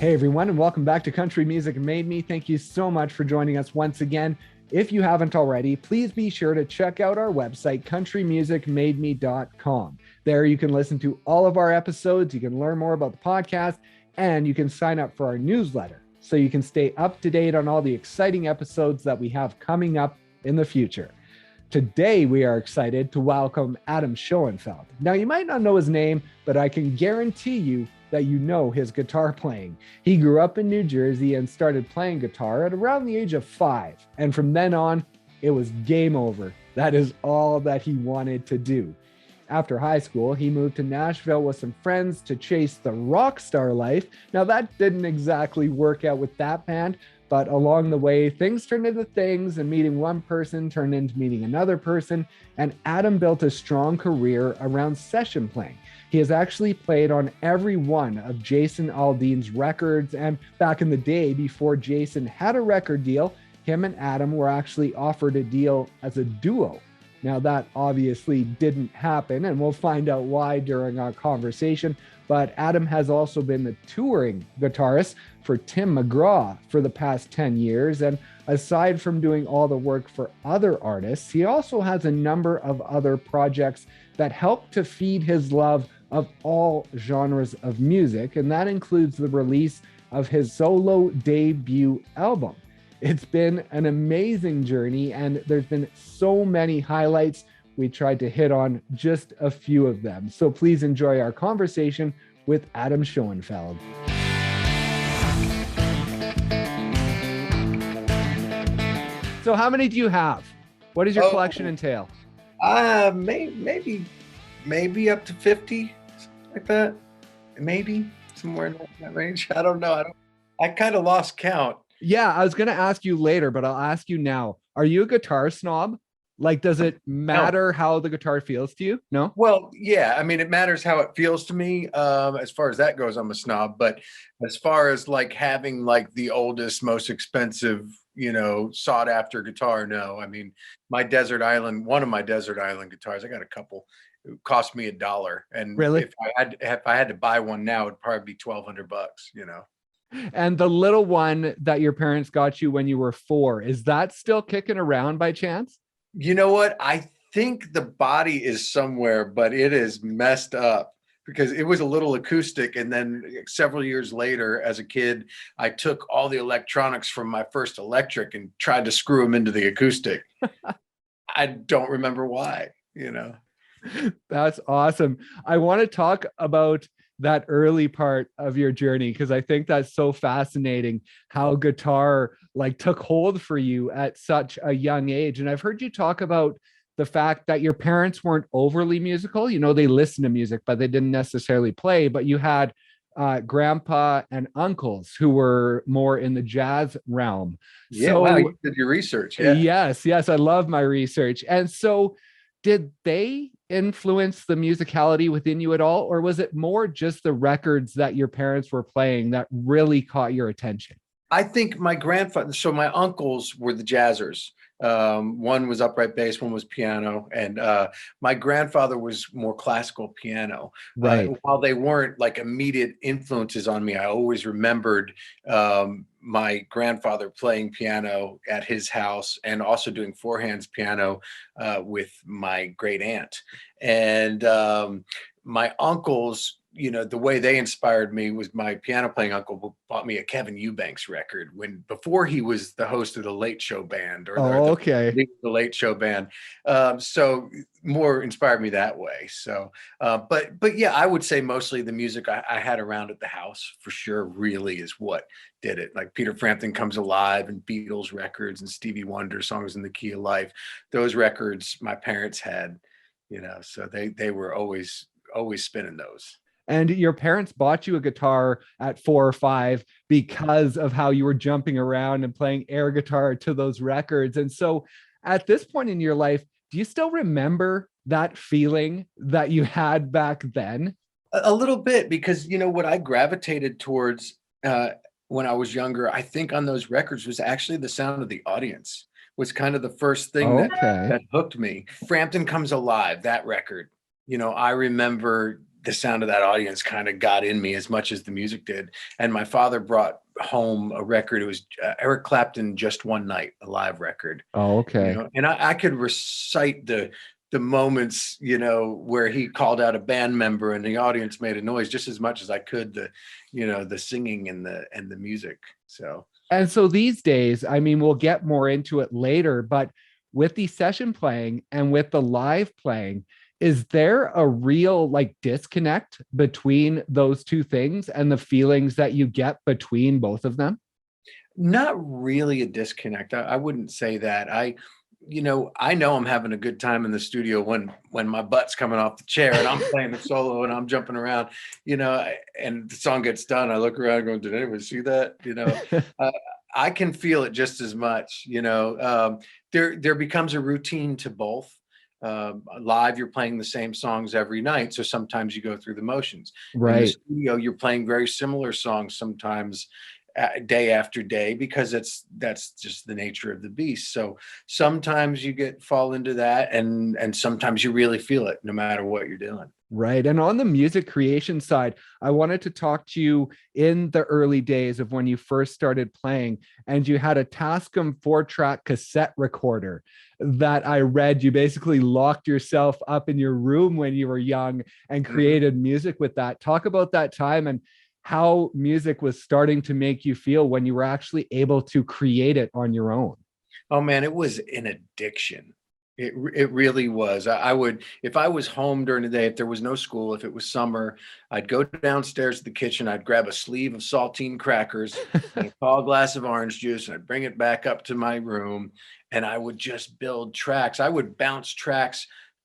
Hey everyone, and welcome back to Country Music Made Me. Thank you so much for joining us once again. If you haven't already, please be sure to check out our website, countrymusicmademe.com. There you can listen to all of our episodes, you can learn more about the podcast, and you can sign up for our newsletter so you can stay up to date on all the exciting episodes that we have coming up in the future. Today, we are excited to welcome Adam Shoenfeld. Now, you might not know his name, but I can guarantee you that you know his guitar playing. He grew up in New Jersey and started playing guitar at around the age of 5. And from then on, it was game over. That is all that he wanted to do. After high school, he moved to Nashville with some friends to chase the rock star life. Now, that didn't exactly work out with that band, but along the way, things turned into things, and meeting one person turned into meeting another person, and Adam built a strong career around session playing. He has actually played on every one of Jason Aldean's records, and back in the day, before Jason had a record deal, him and Adam were actually offered a deal as a duo. Now, that obviously didn't happen, and we'll find out why during our conversation, but Adam has also been the touring guitarist for Tim McGraw for the past 10 years, and aside from doing all the work for other artists, he also has a number of other projects that help to feed his love of all genres of music, and that includes the release of his solo debut album. It's been an amazing journey, and there's been so many highlights. We tried to hit on just a few of them. So please enjoy our conversation with Adam Schoenfeld. So how many do you have? What does your collection entail? Maybe up to 50, like that. Maybe somewhere in that range. I don't know. I kind of lost count. Yeah, I was going to ask you later, but I'll ask you now. Are you a guitar snob? Like, does it matter how the guitar feels to you? No? Well, yeah. I mean, it matters how it feels to me. As far as that goes, I'm a snob. But as far as like having like the oldest, most expensive, sought after guitar, no. I mean, one of my Desert Island guitars, I got a couple. It cost me $1. And really? If I had to buy one now, it'd probably be $1,200, And the little one that your parents got you when you were 4, is that still kicking around by chance? You know what? I think the body is somewhere, but it is messed up because it was a little acoustic. And then several years later, as a kid, I took all the electronics from my first electric and tried to screw them into the acoustic. I don't remember why, That's awesome. I want to talk about that early part of your journey, because I think that's so fascinating how guitar like took hold for you at such a young age. And I've heard you talk about the fact that your parents weren't overly musical. They listened to music, but they didn't necessarily play. But you had grandpa and uncles who were more in the jazz realm. Yeah, so, wow, you did your research. Yeah. Yes, I love my research. And so did they influence the musicality within you at all? Or was it more just the records that your parents were playing that really caught your attention? I think my grandfather, so my uncles were the jazzers. One was upright bass, one was piano. And my grandfather was more classical piano. Right. While they weren't like immediate influences on me, I always remembered my grandfather playing piano at his house and also doing four hands piano with my great aunt. And my uncles, the way they inspired me was my piano playing uncle who bought me a Kevin Eubanks record before he was the host of the Late Show Band the Late Show Band. So more inspired me that way. So, but yeah, I would say mostly the music I had around at the house for sure really is what did it. Like Peter Frampton Comes Alive and Beatles records and Stevie Wonder Songs in the Key of Life. Those records my parents had, so they were always spinning those. And your parents bought you a guitar at 4 or 5 because of how you were jumping around and playing air guitar to those records. And so at this point in your life, do you still remember that feeling that you had back then? A little bit, because, what I gravitated towards when I was younger, I think on those records was actually the sound of the audience was kind of the first thing that hooked me. Frampton Comes Alive, that record, I remember the sound of that audience kind of got in me as much as the music did. And my father brought home a record. It was Eric Clapton, Just One Night, a live record. Oh, okay. And I could recite the moments, where he called out a band member and the audience made a noise just as much as I could the singing and the music. And so these days, I mean, we'll get more into it later, but with the session playing and with the live playing, is there a real disconnect between those two things and the feelings that you get between both of them? Not really a disconnect. I wouldn't say that. I know I'm having a good time in the studio when my butt's coming off the chair and I'm playing the solo and I'm jumping around, and the song gets done. I look around going, did anyone see that? I can feel it just as much, there becomes a routine to both. Live, you're playing the same songs every night. So sometimes you go through the motions. Right. In the studio, you're playing very similar songs sometimes day after day, because that's just the nature of the beast. So sometimes you fall into that, and sometimes you really feel it no matter what you're doing. Right. And on the music creation side, I wanted to talk to you in the early days of when you first started playing, and you had a Tascam 4-track cassette recorder that I read you basically locked yourself up in your room when you were young and created music with that. Talk about that time and how music was starting to make you feel when you were actually able to create it on your own. Oh man, it was an addiction. It really was. I would, if I was home during the day, if there was no school, if it was summer, I'd go downstairs to the kitchen, I'd grab a sleeve of saltine crackers and a tall glass of orange juice, and I'd bring it back up to my room, and I would just build tracks. I would bounce track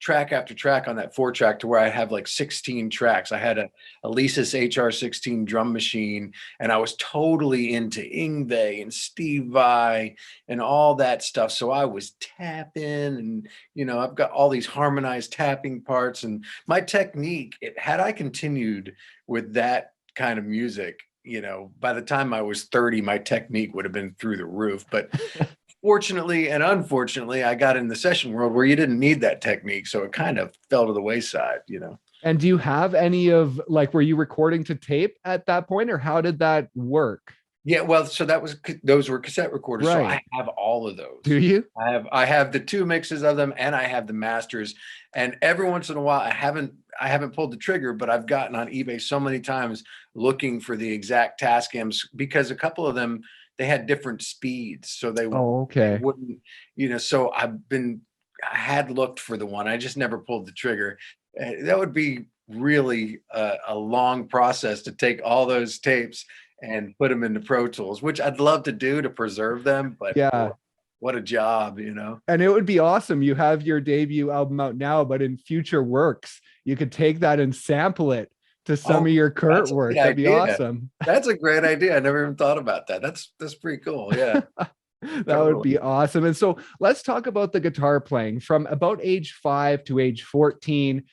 after track on that 4-track to where I have 16 tracks. I had a Alesis HR16 drum machine, and I was totally into Yngwie and Steve Vai and all that stuff. So I was tapping, and I've got all these harmonized tapping parts, and my technique, had I continued with that kind of music, by the time I was 30, my technique would have been through the roof. But fortunately and unfortunately, I got in the session world where you didn't need that technique. So it kind of fell to the wayside, And do you have any of were you recording to tape at that point, or how did that work? Yeah, well, so those were cassette recorders. Right. So I have all of those. Do you? I have the 2 mixes of them, and I have the masters. And every once in a while, I haven't pulled the trigger, but I've gotten on eBay so many times looking for the exact Tascams, because a couple of them, they had different speeds, so they wouldn't, so I had looked for the one, I just never pulled the trigger. That would be really a long process to take all those tapes and put them into Pro Tools, which I'd love to do to preserve them, but yeah, what a job, And it would be awesome. You have your debut album out now, but in future works, you could take that and sample it to some of your current work. That'd be awesome. That's a great idea. I never even thought about that. That's pretty cool. Yeah. That would be awesome. And so let's talk about the guitar playing. From about age 5 to age 14,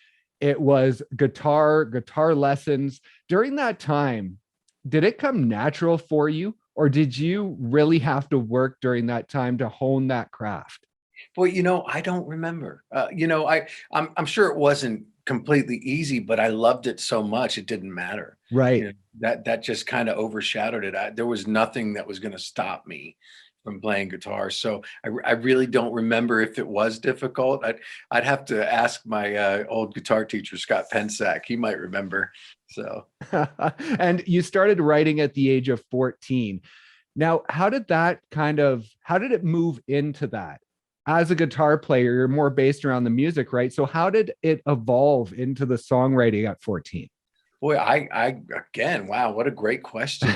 it was guitar lessons. During that time, did it come natural for you, or did you really have to work during that time to hone that craft? Well, I don't remember. I'm sure it wasn't completely easy, but I loved it so much it didn't matter. Right. That just kind of overshadowed it. There was nothing that was going to stop me from playing guitar. So I really don't remember if it was difficult. I'd have to ask my old guitar teacher, Scott Pensack. He might remember. So. And you started writing at the age of 14. Now, how did it move into that? As a guitar player, you're more based around the music, right? So how did it evolve into the songwriting at 14? Boy, again, wow, what a great question.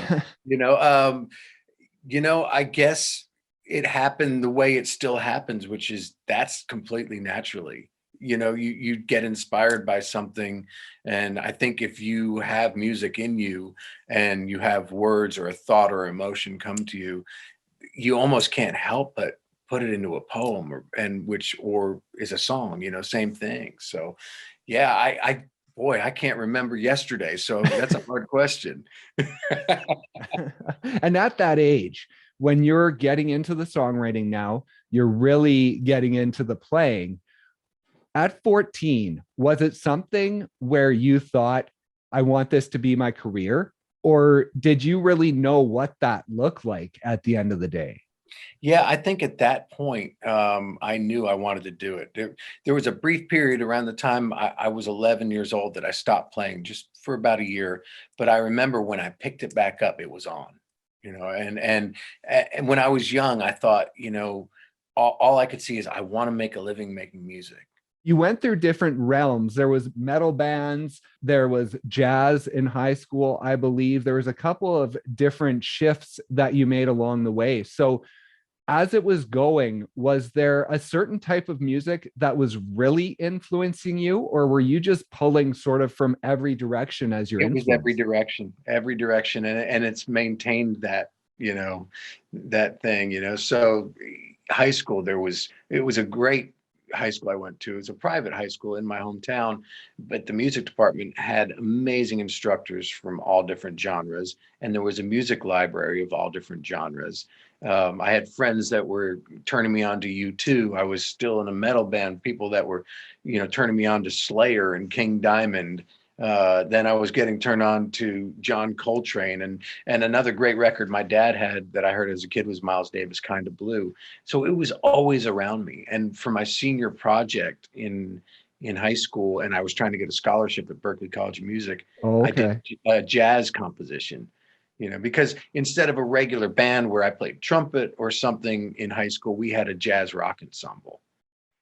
I guess it happened the way it still happens, which is that's completely naturally. You get inspired by something. And I think if you have music in you and you have words or a thought or emotion come to you, you almost can't help but put it into a poem or is a song, same thing. So yeah, I can't remember yesterday. So that's a hard question. And at that age, when you're getting into the songwriting now, you're really getting into the playing. At 14, was it something where you thought, I want this to be my career? Or did you really know what that looked like at the end of the day? Yeah, I think at that point, I knew I wanted to do it. There was a brief period around the time I was 11 years old that I stopped playing just for about a year. But I remember when I picked it back up, it was on, and when I was young, I thought, all I could see is I want to make a living making music. You went through different realms. There was metal bands, there was jazz in high school, I believe. There was a couple of different shifts that you made along the way. So as it was going, was there a certain type of music that was really influencing you, or were you just pulling sort of from every direction as your It was influence? every direction, and it's maintained that, that thing, So high school, it was a great high school I went to. It was a private high school in my hometown, but the music department had amazing instructors from all different genres, and there was a music library of all different genres. I had friends that were turning me on to U2. I was still in a metal band. People that were, turning me on to Slayer and King Diamond. Then I was getting turned on to John Coltrane, and another great record my dad had that I heard as a kid was Miles Davis' Kind of Blue. So it was always around me. And for my senior project in high school, and I was trying to get a scholarship at Berklee College of Music, Oh, I did okay. a jazz composition. Because instead of a regular band where I played trumpet or something in high school, we had a jazz rock ensemble.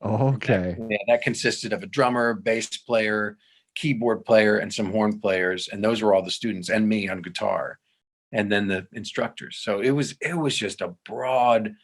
Okay. That consisted of a drummer, bass player, keyboard player, and some horn players, and those were all the students, and me on guitar, and then the instructors. So it was just a broad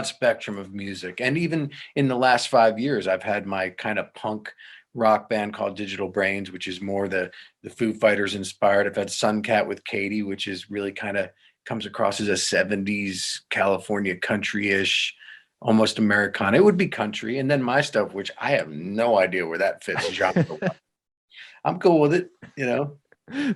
spectrum of music. And even in the last 5 years, I've had my kind of punk rock band called Digital Brains, which is more the Foo Fighters inspired. I've had Suncat with Katie, which is really kind of comes across as a 70s California country-ish, almost Americana. It would be country. And then my stuff, which I have no idea where that fits genre. I'm cool with it.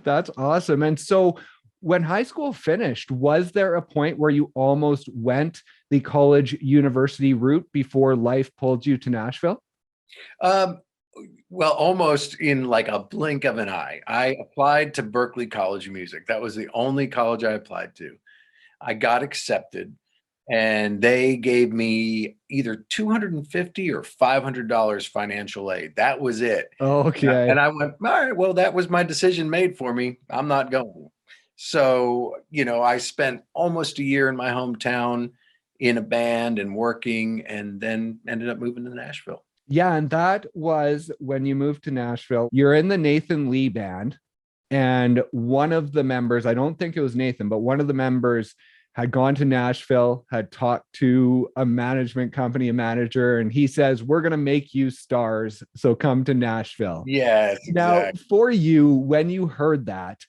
That's awesome. And so when high school finished, was there a point where you almost went the college university route before life pulled you to Nashville? Um, well, almost in like a blink of an eye. I applied to Berklee College of Music. That was the only college I applied to. I got accepted, and they gave me either 250 or $500 financial aid. That was it. And Okay. I went, all right, well, that was my decision made for me. I'm not going. So, I spent almost a year in my hometown in a band and working, and then ended up moving to Nashville. Yeah. And that was when you moved to Nashville. You're in the Nathan Lee band. And one of the members, I don't think it was Nathan, but one of the members had gone to Nashville, had talked to a management company, a manager, and he says, we're going to make you stars. So come to Nashville. Yes, Now, exactly. for you, when you heard that,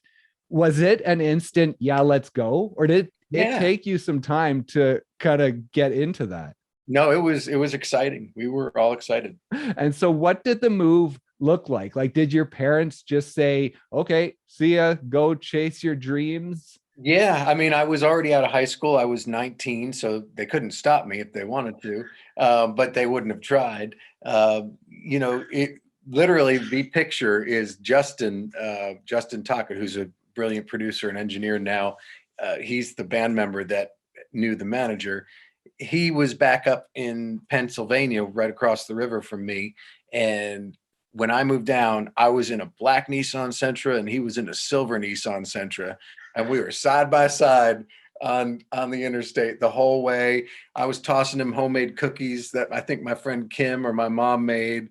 was it an instant, yeah, let's go? Or did it Yeah. take you some time to kind of get into that? No, it was exciting. We were all excited. And so, what did the move look like? Like, did your parents just say, okay, see ya, go chase your dreams? Yeah, I mean, I was already out of high school. I was 19, so they couldn't stop me if they wanted to, but they wouldn't have tried. It literally the picture is Justin Tucker, who's a brilliant producer and engineer now. He's the band member that knew the manager. He was back up in Pennsylvania, right across the river from me, and when I moved down, I was in a black Nissan Sentra and he was in a silver Nissan Sentra, and we were side by side on the interstate the whole way. I was tossing him homemade cookies that I think my friend Kim or my mom made.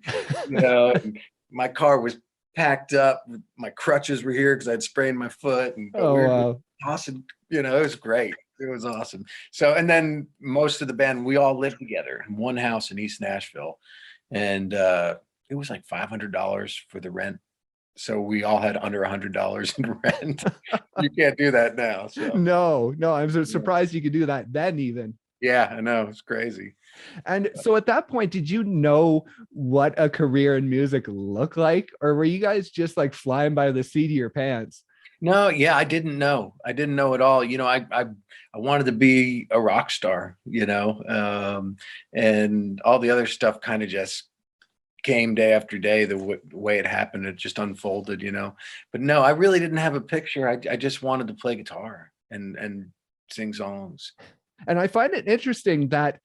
And my car was packed up. My crutches were here because I'd sprained my foot, but we Oh, were just wow. tossing. It was great. It was awesome. So, and then most of the band, we all lived together in one house in East Nashville, and it was like $500 for the rent. So we all had under $100 in rent. You can't do that now. So No, no, I'm so yeah, surprised you could do that then, even. yeah, I know it's crazy. And so at that point, did you know what a career in music looked like? Or were you guys just like flying by the seat of your pants? No, yeah, I didn't know. I didn't know at all. I wanted to be a rock star, and all the other stuff kind of just came day after day, the way it happened, it just unfolded, you know. But no, I really didn't have a picture. I just wanted to play guitar and sing songs. And I find it interesting that,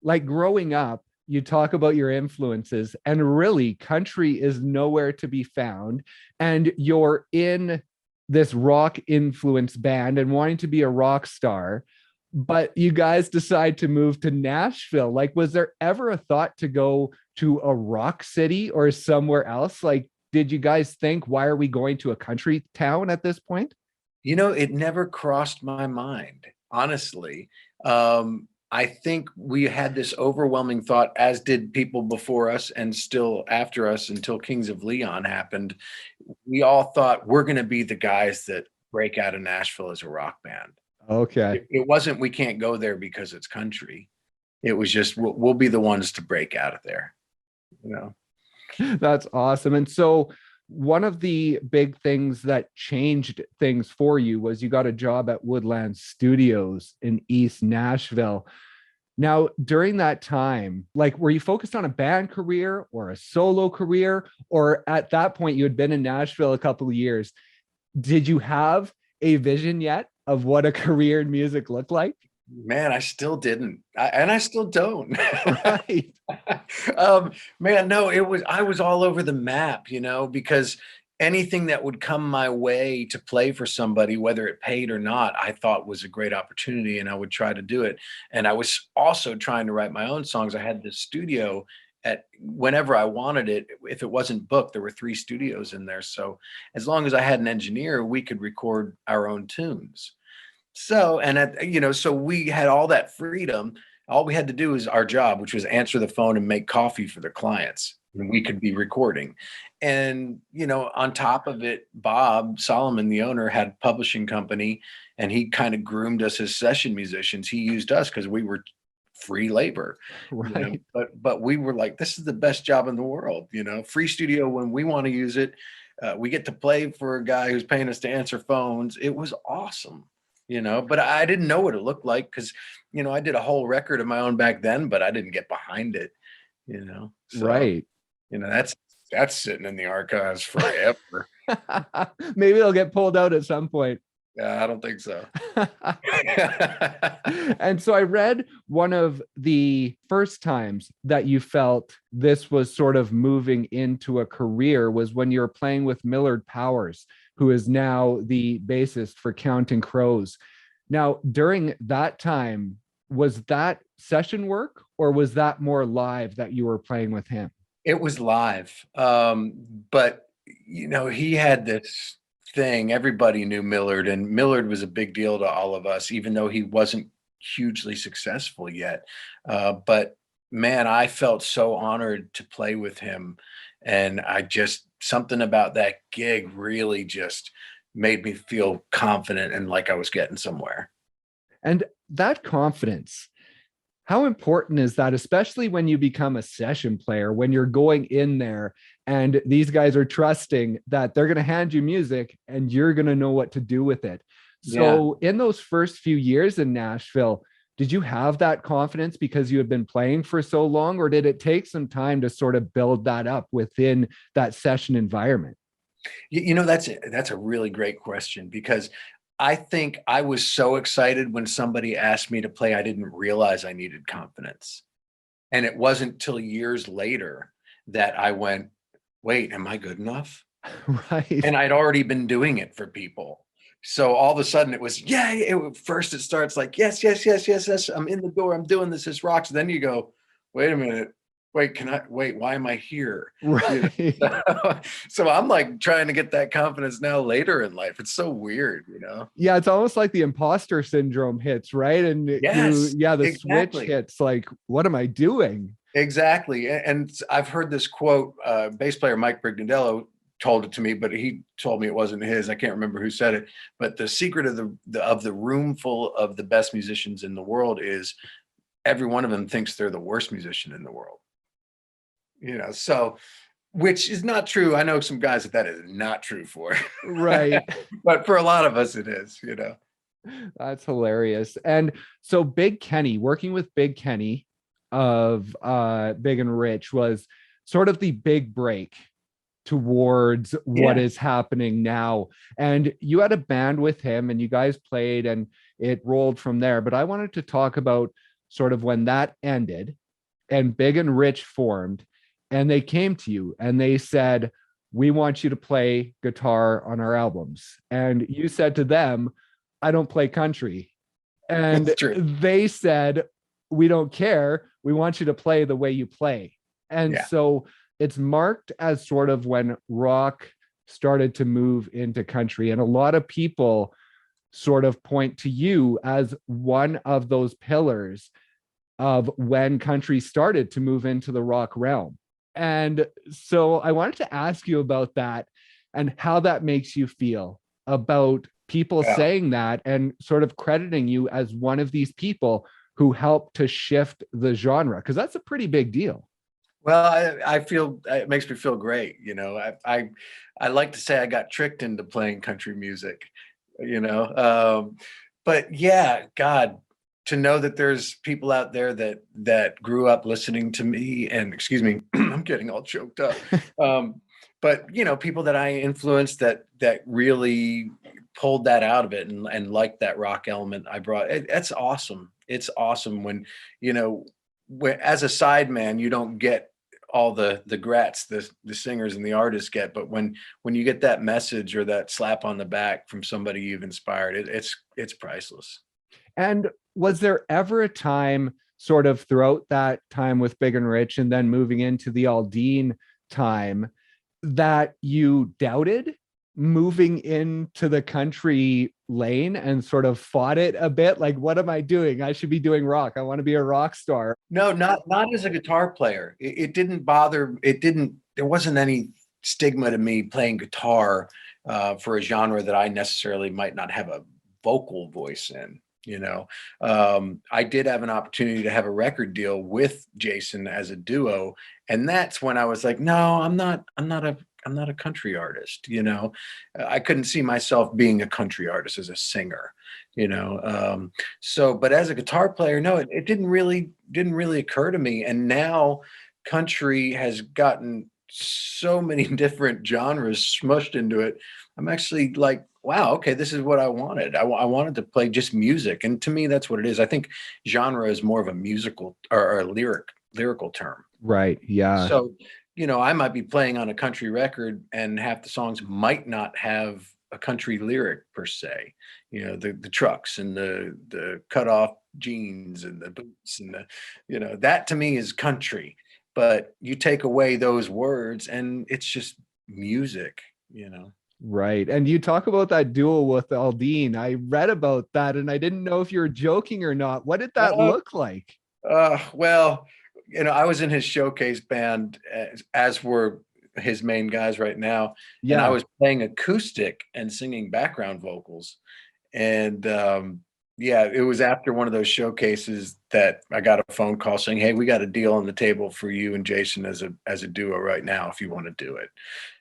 like, growing up, you talk about your influences, and really country is nowhere to be found. And you're in this rock influence band and wanting to be a rock star, but you guys decide to move to Nashville. Like, was there ever a thought to go to a rock city or somewhere else? Like, did you guys think, why are we going to a country town at this point? You know, it never crossed my mind, honestly. I think we had this overwhelming thought, as did people before us and still after us until Kings of Leon happened. We all thought we're going to be the guys that break out of Nashville as a rock band. Okay. It wasn't, we can't go there because it's country. It was just, we'll be the ones to break out of there, you know? That's awesome. And so one of the big things that changed things for you was you got a job at Woodland Studios in East Nashville. Now, during that time, like, were you focused on a band career or a solo career? Or at that point, you had been in Nashville a couple of years. Did you have a vision yet of what a career in music looked like? Man, I still didn't, and I still don't. Right. Man, no, I was all over the map, you know, because anything that would come my way to play for somebody, whether it paid or not, I thought was a great opportunity, and I would try to do it. And I was also trying to write my own songs. I had this studio at whenever I wanted it. If it wasn't booked, there were 3 studios in there. So as long as I had an engineer, we could record our own tunes. So, so we had all that freedom. All we had to do was our job, which was answer the phone and make coffee for the clients. And we could be recording. And, you know, on top of it, Bob Solomon, the owner, had a publishing company, and he kind of groomed us as session musicians. He used us because we were free labor. Right. You know? But we were like, this is the best job in the world, you know, free studio when we want to use it. We get to play for a guy who's paying us to answer phones. It was awesome. You know, but I didn't know what it looked like because, you know, I did a whole record of my own back then, but I didn't get behind it, you know. So, Right. you know, that's sitting in the archives forever. Maybe it'll get pulled out at some point. Yeah, I don't think so. And so I read one of the first times that you felt this was sort of moving into a career was when you were playing with Millard Powers, who is now the bassist for Counting Crows. Now, during that time, was that session work or was that more live that you were playing with him? It was live. But, you know, he had this thing. Everybody knew Millard, and Millard was a big deal to all of us, even though he wasn't hugely successful yet. But man, I felt so honored to play with him. And something about that gig really just made me feel confident and like I was getting somewhere. And that confidence, how important is that, especially when you become a session player, when you're going in there and these guys are trusting that they're going to hand you music and you're going to know what to do with it. So in those first few years in Nashville, did you have that confidence because you had been playing for so long, or did it take some time to sort of build that up within that session environment? You know, that's a really great question, because I think I was so excited when somebody asked me to play, I didn't realize I needed confidence. And it wasn't till years later that I went, wait, am I good enough? Right. And I'd already been doing it for people. So all of a sudden it was, first it starts like, yes, I'm in the door, I'm doing this rocks. Then you go, wait a minute, wait, why am I here? Right. You know? So I'm like trying to get that confidence now later in life. It's so weird, you know? Yeah, it's almost like the imposter syndrome hits, right? And Yes, the exactly. switch hits, like, what am I doing? Exactly. And I've heard this quote, bass player Mike Brignadello told it to me, but he told me it wasn't his. I can't remember who said it, but the secret of the room full of the best musicians in the world is every one of them thinks they're the worst musician in the world. You know, so, which is not true. I know some guys that is not true for. Right. But for a lot of us, it is, you know. That's hilarious. And so Big Kenny, working with Big Kenny of Big and Rich was sort of the big break towards what is happening now. And you had a band with him and you guys played and it rolled from there. But I wanted to talk about sort of when that ended and Big and Rich formed, and they came to you and they said, we want you to play guitar on our albums. And you said to them, I don't play country. And they said, we don't care. We want you to play the way you play. And so it's marked as sort of when rock started to move into country. And a lot of people sort of point to you as one of those pillars of when country started to move into the rock realm. And so I wanted to ask you about that and how that makes you feel about people saying that and sort of crediting you as one of these people who helped to shift the genre, because that's a pretty big deal. Well, I feel it makes me feel great. You know, I like to say I got tricked into playing country music, you know, but yeah, God, to know that there's people out there that grew up listening to me, and excuse me, I'm getting all choked up. But you know, people that I influenced that really pulled that out of it and liked that rock element I brought. That's awesome. It's awesome when, you know, as a sideman, you don't get all the grats the singers and the artists get, but when you get that message or that slap on the back from somebody you've inspired, it's priceless. And was there ever a time sort of throughout that time with Big and Rich and then moving into the Aldean time that you doubted moving into the country lane and sort of fought it a bit? Like, what am I doing? I should be doing rock. I want to be a rock star. No, not as a guitar player. It didn't bother. There wasn't any stigma to me playing guitar for a genre that I necessarily might not have a vocal voice in. You know, I did have an opportunity to have a record deal with Jason as a duo, and that's when I was like, no, I'm not a country artist. You know, I couldn't see myself being a country artist as a singer. You know, but as a guitar player, no, it didn't really occur to me. And now, country has gotten so many different genres smushed into it. I'm actually like, wow, okay, this is what I wanted. I wanted to play just music. And to me, that's what it is. I think genre is more of a musical or a lyrical term. Right. Yeah. So, you know, I might be playing on a country record and half the songs might not have a country lyric per se. You know, the trucks and the cut off jeans and the boots and you know, that to me is country. But you take away those words and it's just music, you know. Right. And you talk about that duel with Aldean. I read about that and I didn't know if you were joking or not. What did that look like? Well, you know, I was in his showcase band, as were his main guys right now. Yeah. And I was playing acoustic and singing background vocals. And it was after one of those showcases that I got a phone call saying, hey, we got a deal on the table for you and Jason as a duo right now, if you want to do it.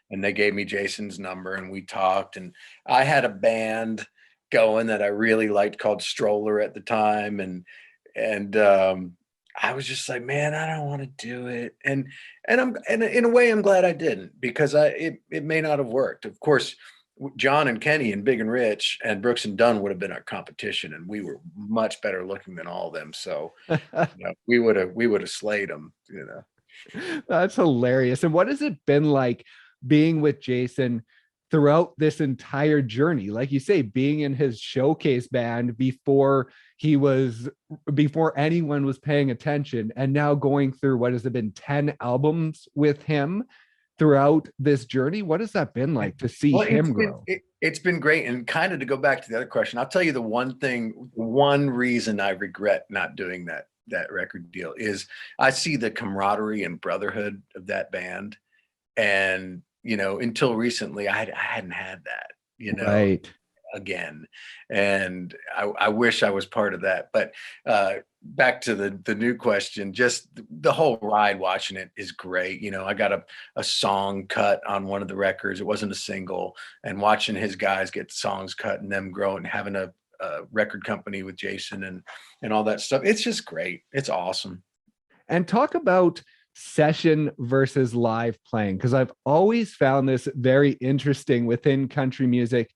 And they gave me Jason's number and we talked, and I had a band going that I really liked called Stroller at the time. And I was just like, man, I don't want to do it. And in a way I'm glad I didn't, because it may not have worked. Of course, John and Kenny and Big and Rich and Brooks and Dunn would have been our competition, and we were much better looking than all of them. So you know, we would have slayed them, you know. That's hilarious. And what has it been like being with Jason throughout this entire journey? Like you say, being in his showcase band before anyone was paying attention, and now going through, what has it been, 10 albums with him throughout this journey? What has that been like to see him grow? It's been great. And kind of to go back to the other question, I'll tell you the one reason I regret not doing that record deal is I see the camaraderie and brotherhood of that band. And, you know, until recently, I hadn't had that, you know, right. Again. And I wish I was part of that. But back to the new question, just the whole ride watching it is great. You know, I got a song cut on one of the records. It wasn't a single. And watching his guys get songs cut and them grow and having a record company with Jason and all that stuff. It's just great. It's awesome. And talk about session versus live playing, because I've always found this very interesting within country music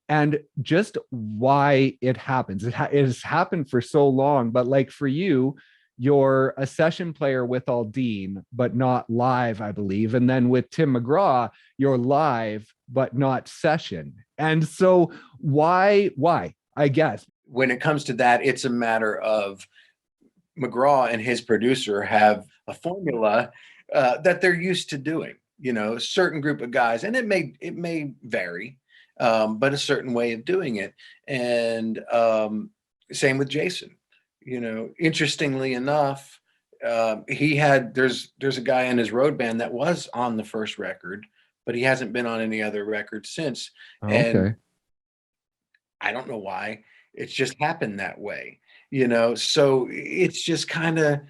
and just why it happens. It has happened for so long, but like for you, you're a session player with Aldean, but not live, I believe. And then with Tim McGraw, you're live, but not session. And so why, I guess? When it comes to that, it's a matter of McGraw and his producer have a formula that they're used to doing, a certain group of guys, and it may vary, but a certain way of doing it. And same with Jason. Interestingly enough, there's a guy in his road band that was on the first record, but he hasn't been on any other record since. Okay. And I don't know why. It's just happened that way, so it's just kind of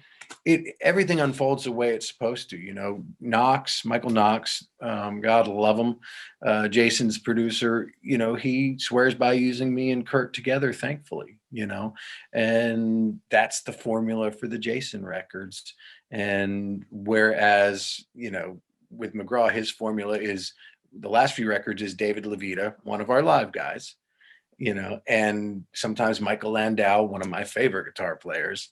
everything unfolds the way it's supposed to. Michael Knox, God love him, Jason's producer, he swears by using me and Kurt together, thankfully, and that's the formula for the Jason records. And whereas, with McGraw, his formula is the last few records is David Levita, one of our live guys, and sometimes Michael Landau, one of my favorite guitar players,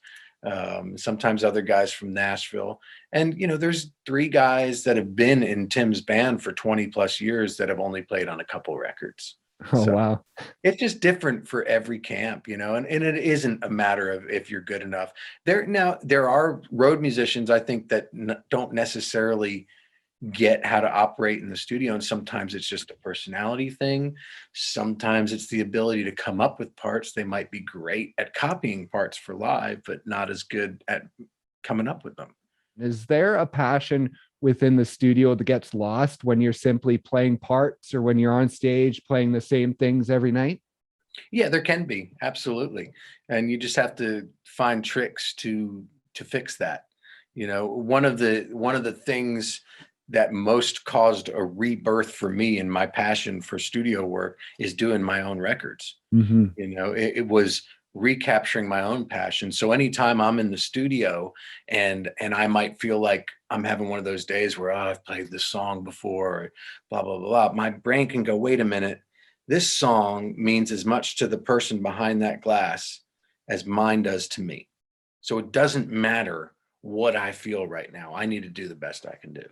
sometimes other guys from Nashville. And, there's 3 guys that have been in Tim's band for 20 plus years that have only played on a couple records. Oh, so, wow. It's just different for every camp, and it isn't a matter of if you're good enough. There are road musicians, I think, that don't necessarily get how to operate in the studio, and sometimes it's just a personality thing. Sometimes it's the ability to come up with parts. They might be great at copying parts for live, but not as good at coming up with them. Is there a passion within the studio that gets lost when you're simply playing parts, or when you're on stage playing the same things every night? Yeah, there can be, absolutely. And you just have to find tricks to fix that. One of the things that most caused a rebirth for me in my passion for studio work is doing my own records. Mm-hmm. It was recapturing my own passion. So anytime I'm in the studio and I might feel like I'm having one of those days where I've played this song before, blah, blah, blah, my brain can go, wait a minute, this song means as much to the person behind that glass as mine does to me. So it doesn't matter what I feel right now. I need to do the best I can do.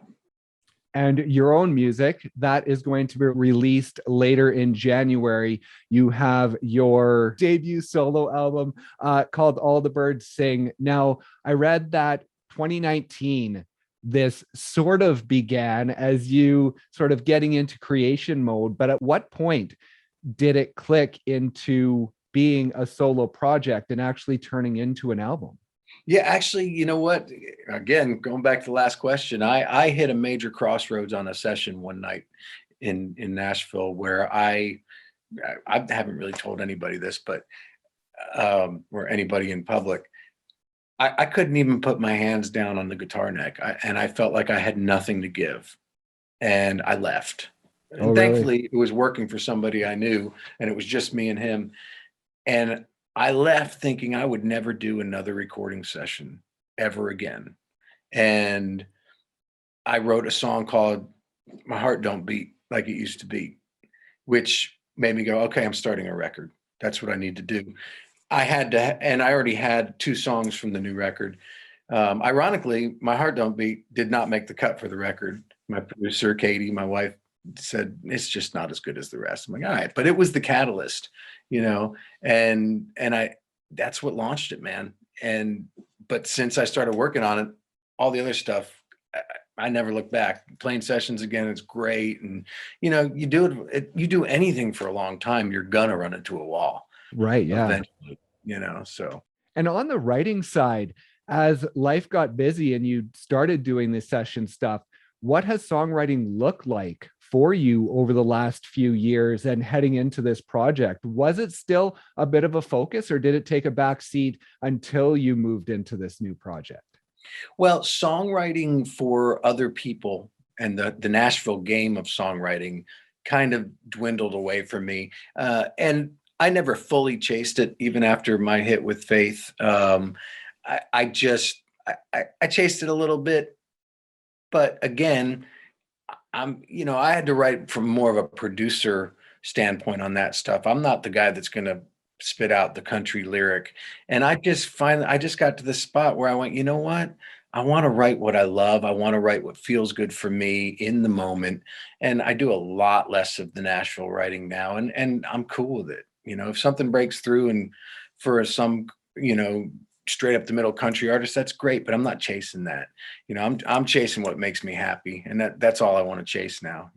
And your own music that is going to be released later in January. You have your debut solo album called All the Birds Sing. Now, I read that 2019, this sort of began as you sort of getting into creation mode. But at what point did it click into being a solo project and actually turning into an album? Yeah, actually, you know what? Again, going back to the last question, I hit a major crossroads on a session one night in Nashville where I haven't really told anybody this, but or anybody in public. I couldn't even put my hands down on the guitar neck, and I felt like I had nothing to give, and I left. And Oh, thankfully, really? it was working for somebody I knew, and it was just me and him. And I left thinking I would never do another recording session ever again. And I wrote a song called My Heart Don't Beat Like It Used to Beat, which made me go, okay, I'm starting a record. That's what I need to do. And I already had 2 songs from the new record. Ironically, My Heart Don't Beat did not make the cut for the record. My producer, Katie, my wife, said, it's just not as good as the rest. I'm like, all right, but it was the catalyst, and that's what launched it, man. But since I started working on it, all the other stuff, I never look back. Playing sessions again, it's great. And, you do anything for a long time, you're gonna run into a wall. Right. Yeah. Eventually, so. And on the writing side, as life got busy and you started doing this session stuff, what has songwriting looked like for you over the last few years and heading into this project? Was it still a bit of a focus, or did it take a back seat until you moved into this new project? Well, songwriting for other people and the Nashville game of songwriting kind of dwindled away from me. And I never fully chased it, even after my hit with Faith. I chased it a little bit, But again, I had to write from more of a producer standpoint on that stuff. I'm not the guy that's going to spit out the country lyric. And I just got to the spot where I went, you know what? I want to write what I love. I want to write what feels good for me in the moment. And I do a lot less of the Nashville writing now. And I'm cool with it. If something breaks through and for some, straight up the middle country artist, that's great, but I'm not chasing that. I'm chasing what makes me happy. And that's all I want to chase now.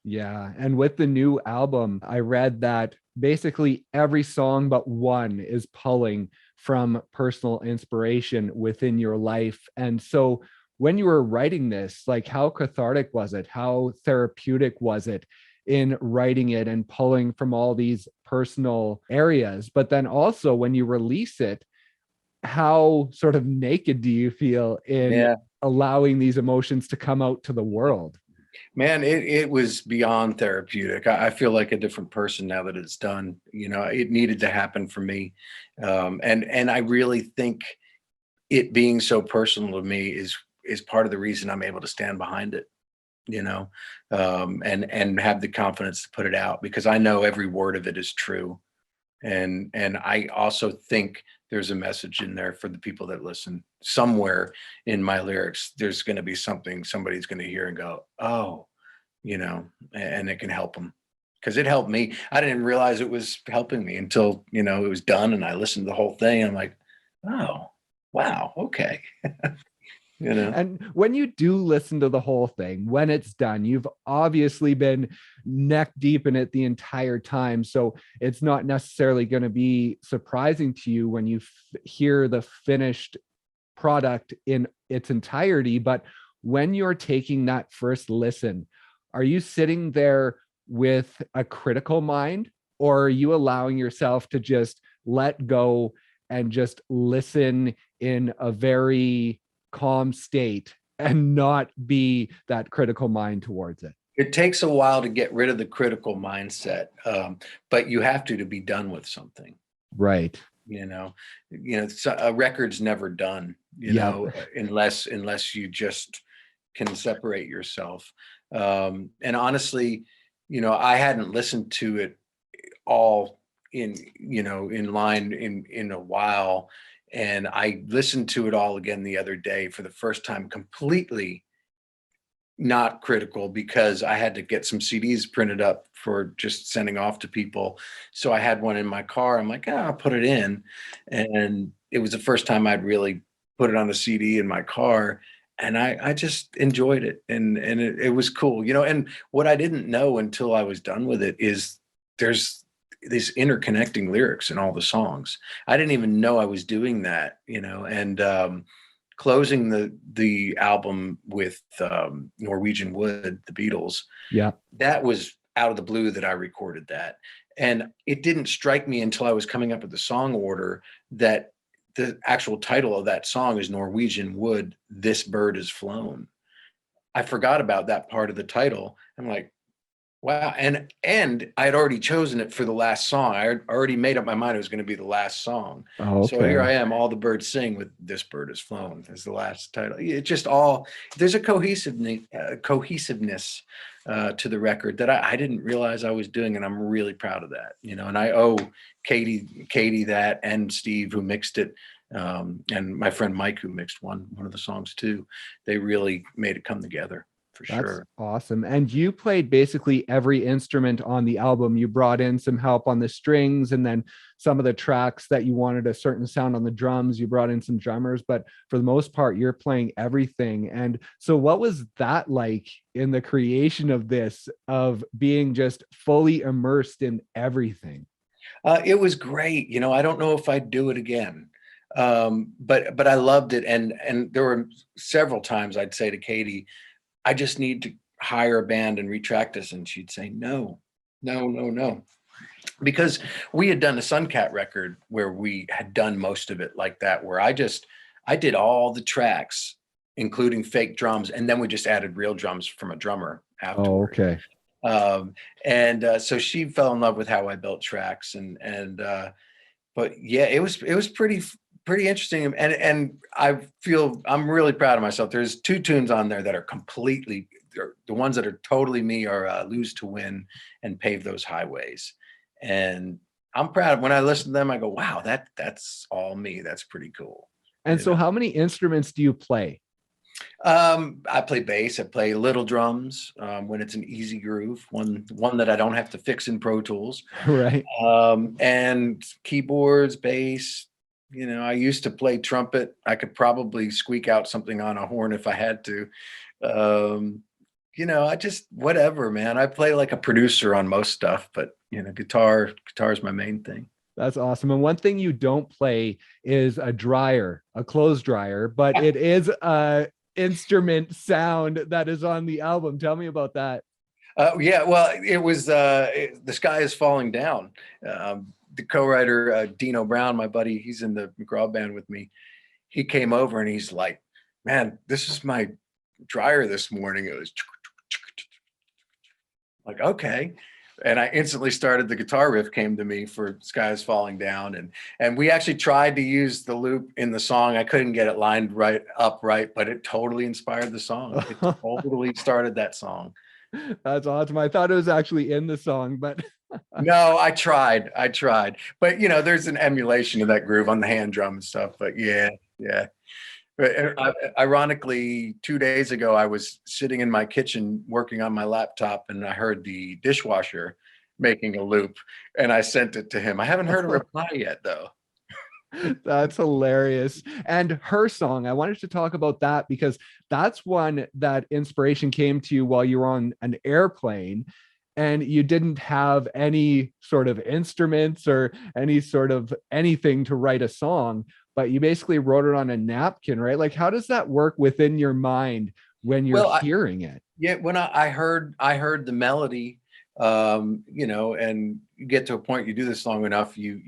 Yeah. And with the new album, I read that basically every song but one is pulling from personal inspiration within your life. And so when you were writing this, like, how cathartic was it? How therapeutic was it in writing it and pulling from all these personal areas? But then also when you release it, how sort of naked do you feel in allowing these emotions to come out to the world? Man, it was beyond therapeutic. I feel like a different person now that it's done. It needed to happen for me. And I really think it being so personal to me is part of the reason I'm able to stand behind it, and have the confidence to put it out, because I know every word of it is true. And I also think there's a message in there for the people that listen. Somewhere in my lyrics, there's going to be something somebody's going to hear and go, oh, and it can help them, because it helped me. I didn't realize it was helping me until, it was done and I listened to the whole thing. And I'm like, oh, wow. Okay. And when you do listen to the whole thing, when it's done, you've obviously been neck deep in it the entire time. So it's not necessarily going to be surprising to you when you hear the finished product in its entirety. But when you're taking that first listen, are you sitting there with a critical mind, or are you allowing yourself to just let go and just listen in a very calm state and not be that critical mind towards it? It takes a while to get rid of the critical mindset, but you have to be done with something. Right. A record's never done, unless you just can separate yourself. And honestly, I hadn't listened to it all in line in a while. And I listened to it all again the other day for the first time, completely not critical, because I had to get some CDs printed up for just sending off to people. So I had one in my car. I'm like, I'll put it in. And it was the first time I'd really put it on a CD in my car. And I just enjoyed it. And it was cool, and what I didn't know until I was done with it is there's these interconnecting lyrics in all the songs. I didn't even know I was doing that, and closing the album with Norwegian Wood, the Beatles. Yeah. That was out of the blue that I recorded that. And it didn't strike me until I was coming up with the song order that the actual title of that song is Norwegian Wood, This Bird Is Flown. I forgot about that part of the title. I'm like, wow. And I had already chosen it for the last song. I had already made up my mind it was going to be the last song. Oh, okay. So here I am, All the Birds Sing with This Bird Is Flown as the last title. It just all, there's a cohesiveness to the record that I didn't realize I was doing. And I'm really proud of that, and I owe Katie that, and Steve, who mixed it. And my friend Mike, who mixed one of the songs too. They really made it come together. That's sure. Awesome. And you played basically every instrument on the album. You brought in some help on the strings, and then some of the tracks that you wanted a certain sound on the drums, you brought in some drummers, but for the most part, you're playing everything. And so what was that like in the creation of this, of being just fully immersed in everything? It was great. I don't know if I'd do it again. But I loved it. And there were several times I'd say to Katie, I just need to hire a band and retract this. And she'd say, no. Because we had done a Suncat record where we had done most of it like that, where I did all the tracks, including fake drums. And then we just added real drums from a drummer afterward. Oh, okay. So she fell in love with how I built tracks, but yeah, it was pretty interesting. And I feel I'm really proud of myself. There's 2 tunes on there that are completely, the ones that are totally me are Lose to Win and Pave Those Highways. And I'm proud. When I listen to them, I go, wow, that's all me. That's pretty cool. And so how many instruments do you play? I play bass. I play little drums when it's an easy groove, one that I don't have to fix in Pro Tools. Right. And keyboards, bass. I used to play trumpet. I could probably squeak out something on a horn if I had to. I just whatever, man. I play like a producer on most stuff, but guitar is my main thing. That's awesome. And one thing you don't play is a dryer, a clothes dryer, but it is a instrument sound that is on the album. Tell me about that. Yeah, well, it was The Sky Is Falling Down. The co-writer, Dino Brown, my buddy, he's in the McGraw band with me. He came over and he's like, man, this is my dryer this morning. It was like, okay. And I instantly started, the guitar riff came to me for Sky Is Falling Down. And we actually tried to use the loop in the song. I couldn't get it lined right, but it totally inspired the song. It totally started that song. That's awesome. I thought it was actually in the song, but no, I tried. But there's an emulation of that groove on the hand drum and stuff. But yeah. But ironically, 2 days ago, I was sitting in my kitchen working on my laptop, and I heard the dishwasher making a loop, and I sent it to him. I haven't heard a reply yet, though. That's hilarious. And her song, I wanted to talk about that because that's one that inspiration came to you while you were on an airplane and you didn't have any sort of instruments or any sort of anything to write a song, but you basically wrote it on a napkin, right? Like, how does that work within your mind when you're hearing it? Yeah, when I heard the melody, and you get to a point, you do this long enough, you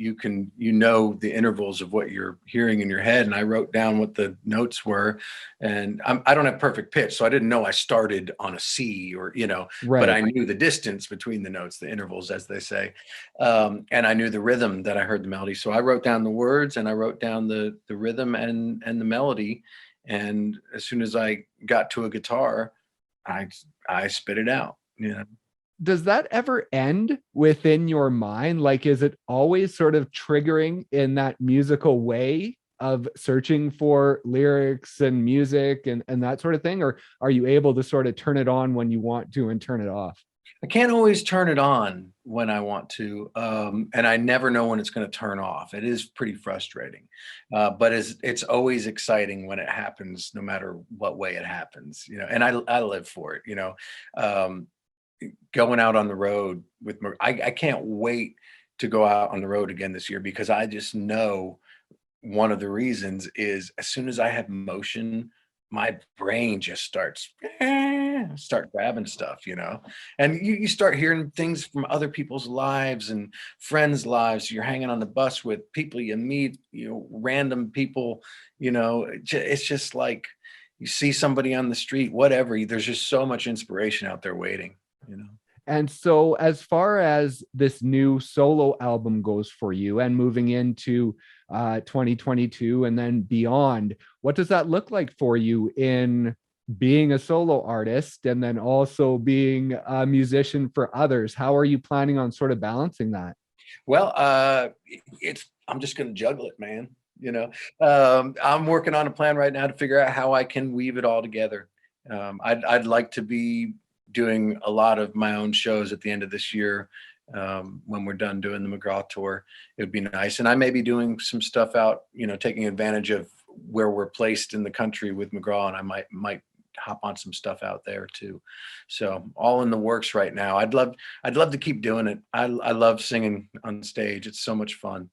know the intervals of what you're hearing in your head. And I wrote down what the notes were, and I don't have perfect pitch, so I didn't know I started on a C or right. But I knew the distance between the notes, the intervals, as they say, and I knew the rhythm that I heard the melody. So I wrote down the words and I wrote down the rhythm and the melody. And as soon as I got to a guitar, I spit it out. Does that ever end within your mind? Like, is it always sort of triggering in that musical way of searching for lyrics and music and that sort of thing? Or are you able to sort of turn it on when you want to and turn it off? I can't always turn it on when I want to. And I never know when it's going to turn off. It is pretty frustrating, but it's always exciting when it happens, no matter what way it happens, and I live for it, going out on the road with I can't wait to go out on the road again this year, because I just know one of the reasons is as soon as I have motion, my brain just start grabbing stuff, and you start hearing things from other people's lives and friends' lives. You're hanging on the bus with people you meet, random people, it's just like you see somebody on the street, whatever. There's just so much inspiration out there waiting. And so as far as this new solo album goes for you and moving into 2022 and then beyond, what does that look like for you in being a solo artist and then also being a musician for others? How are you planning on sort of balancing that? Well, I'm just going to juggle it, man. I'm working on a plan right now to figure out how I can weave it all together. I'd like to be doing a lot of my own shows at the end of this year. When we're done doing the McGraw tour, it would be nice. And I may be doing some stuff out, taking advantage of where we're placed in the country with McGraw, and I might hop on some stuff out there too. So all in the works right now. I'd love to keep doing it. I love singing on stage. It's so much fun.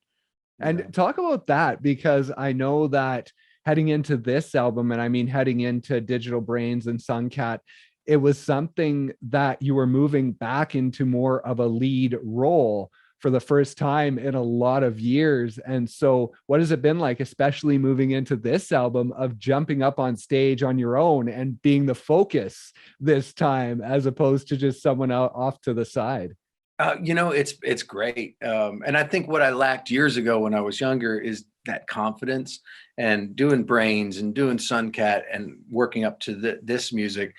And talk about that, because I know that heading into this album, and I mean heading into Digital Brains and Suncat, it was something that you were moving back into more of a lead role for the first time in a lot of years. And so what has it been like, especially moving into this album, of jumping up on stage on your own and being the focus this time, as opposed to just someone out off to the side? It's great. And I think what I lacked years ago when I was younger is that confidence, and doing Brains and doing Suncat and working up to this music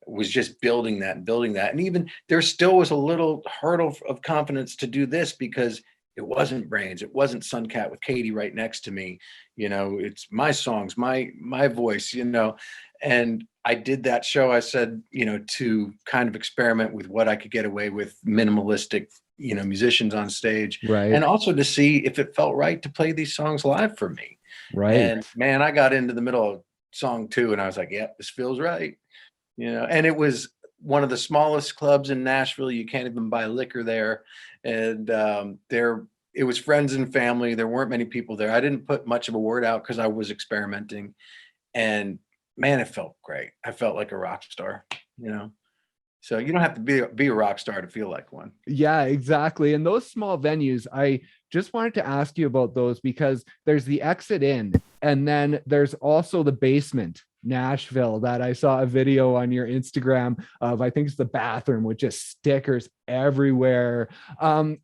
was just building that and building that. And even there still was a little hurdle of confidence to do this because it wasn't Brains, it wasn't Suncat with Katie right next to me. It's my songs, my voice, and I did that show. I said, to kind of experiment with what I could get away with, minimalistic, musicians on stage, Right. and also to see if it felt right to play these songs live for me. Right. And man, I got into the middle of song 2 and I was like, yep, this feels right. And it was one of the smallest clubs in Nashville. You can't even buy liquor there. And it was friends and family. There weren't many people there. I didn't put much of a word out because I was experimenting. And man, it felt great. I felt like a rock star. So you don't have to be a rock star to feel like one. Yeah, exactly. And those small venues, I just wanted to ask you about those because there's the Exit In, and then there's also the Basement, Nashville, that I saw a video on your Instagram of. I think it's the bathroom with just stickers everywhere.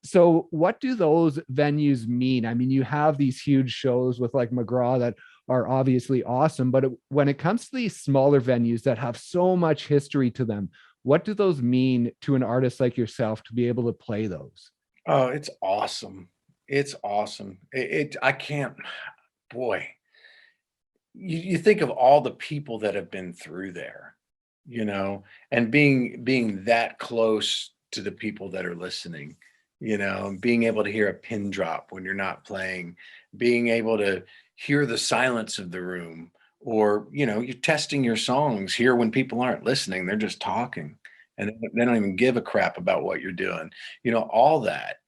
So what do those venues mean? I mean, you have these huge shows with like McGraw that are obviously awesome, but when it comes to these smaller venues that have so much history to them, what do those mean to an artist like yourself to be able to play those? Oh, it's awesome. It's awesome. I can't, boy, you think of all the people that have been through there, and being that close to the people that are listening, and being able to hear a pin drop when you're not playing, being able to hear the silence of the room, or you're testing your songs here when people aren't listening, they're just talking and they don't even give a crap about what you're doing, all that.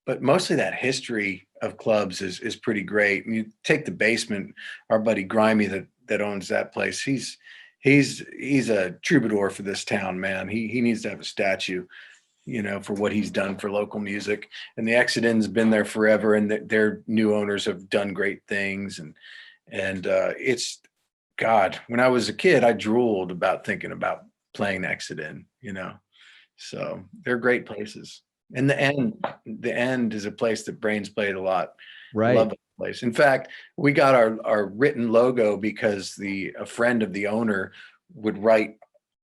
But mostly that history of clubs is pretty great. And you take the Basement, our buddy Grimy that owns that place, he's a troubadour for this town, man. He needs to have a statue, for what he's done for local music. And the Exit In's been there forever, and their new owners have done great things. And it's, God, when I was a kid, I drooled about thinking about playing Exit In, so they're great places. And the end is a place that Brains played a lot. Right. Love that place. In fact, we got our written logo because a friend of the owner would write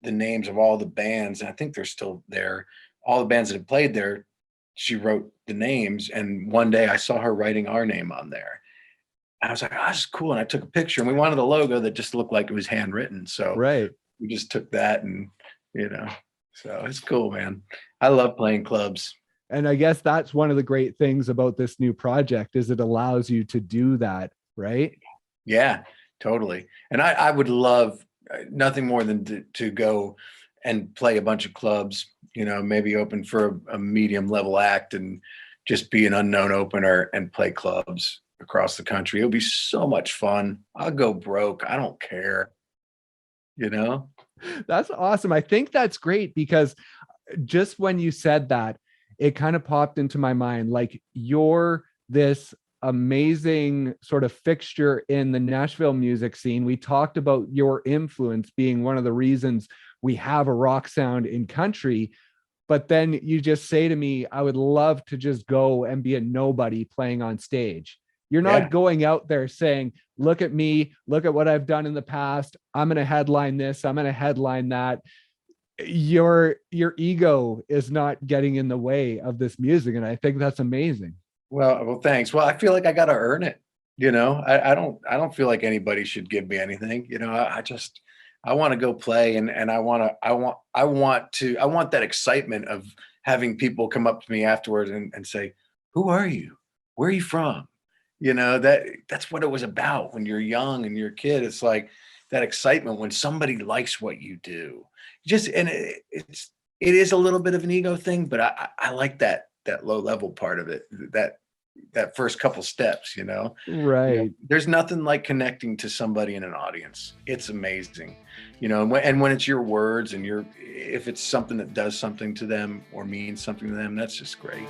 the names of all the bands. And I think they're still there. All the bands that have played there, she wrote the names. And one day I saw her writing our name on there. I was like, oh, this is cool. And I took a picture, and we wanted a logo that just looked like it was handwritten. So right. We just took that, and, so it's cool, man. I love playing clubs. And I guess that's one of the great things about this new project is it allows you to do that, right? Yeah, totally. And I would love nothing more than to go and play a bunch of clubs, maybe open for a medium level act and just be an unknown opener and play clubs across the country. It'll be so much fun. I'll go broke. I don't care. That's awesome. I think that's great because just when you said that, it kind of popped into my mind, like you're this amazing sort of fixture in the Nashville music scene. We talked about your influence being one of the reasons we have a rock sound in country. But then you just say to me, I would love to just go and be a nobody playing on stage. You're not going out there saying, look at me, look at what I've done in the past. I'm going to headline this. I'm going to headline that. Your ego is not getting in the way of this music. And I think that's amazing. Well, thanks. Well, I feel like I got to earn it. I don't feel like anybody should give me anything. I want to go play, and I want that excitement of having people come up to me afterwards and say, who are you? Where are you from? That's what it was about when you're young and you're a kid. It's like that excitement when somebody likes what you do. It is a little bit of an ego thing, but I like that low level part of it, that first couple steps, Right. There's nothing like connecting to somebody in an audience. It's amazing, and when it's your words and if it's something that does something to them or means something to them, that's just great.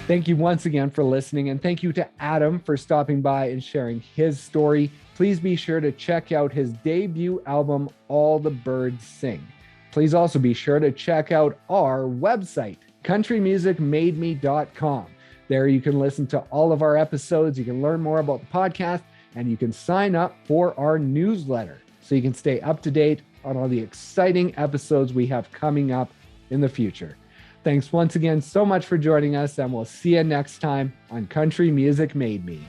Thank you once again for listening, and thank you to Adam for stopping by and sharing his story. please be sure to check out his debut album, All the Birds Sing. Please also be sure to check out our website, countrymusicmademe.com. There you can listen to all of our episodes, you can learn more about the podcast, and you can sign up for our newsletter so you can stay up to date on all the exciting episodes we have coming up in the future. Thanks once again so much for joining us, and we'll see you next time on Country Music Made Me.